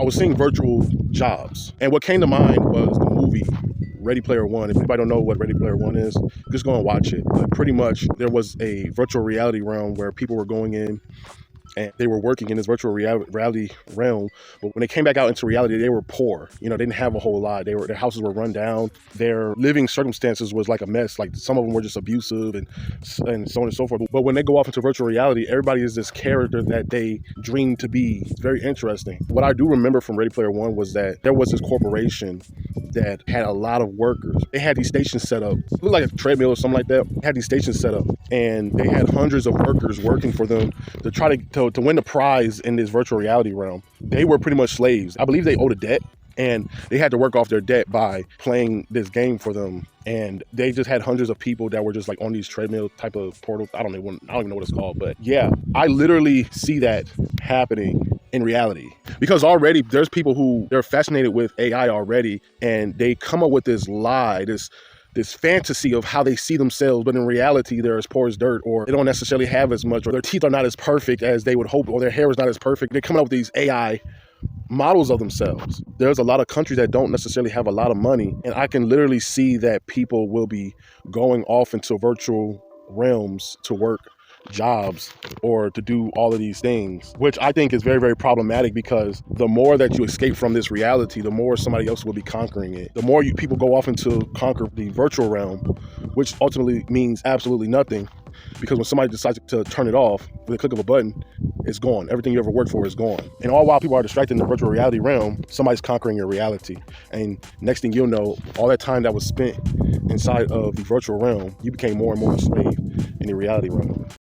I was seeing virtual jobs. And what came to mind was the movie Ready Player One. If anybody don't know what Ready Player One is, just go and watch it. But pretty much there was a virtual reality realm where people were going in and they were working in this virtual reality realm. But when they came back out into reality, they were poor. They didn't have a whole lot. Their houses were run down. Their living circumstances was like a mess. Like some of them were just abusive and so on and so forth. But when they go off into virtual reality, everybody is this character that they dream to be. It's very interesting. What I do remember from Ready Player One was that there was this corporation that had a lot of workers. They had these stations set up. It looked like a treadmill or something like that. They had these stations set up, and they had hundreds of workers working for them to try to win the prize in this virtual reality realm. They were pretty much slaves. I believe they owed a debt, and they had to work off their debt by playing this game for them. And they just had hundreds of people that were just like on these treadmill type of portals. I don't even know what it's called, but yeah, I literally see that happening in reality, because already there's people who they're fascinated with AI already, and they come up with this lie, this fantasy of how they see themselves, but in reality they're as poor as dirt, or they don't necessarily have as much, or their teeth are not as perfect as they would hope, or their hair is not as perfect. They're coming up with these AI models of themselves. There's a lot of countries that don't necessarily have a lot of money, and I can literally see that people will be going off into virtual realms to work jobs or to do all of these things, which I think is very, very problematic, because the more that you escape from this reality, the more somebody else will be conquering it. The more people go off into conquer the virtual realm, which ultimately means absolutely nothing, because when somebody decides to turn it off with a click of a button, it's gone. Everything you ever worked for is gone. And all while people are distracted in the virtual reality realm, somebody's conquering your reality. And next thing you'll know, all that time that was spent inside of the virtual realm, you became more and more enslaved in the reality realm.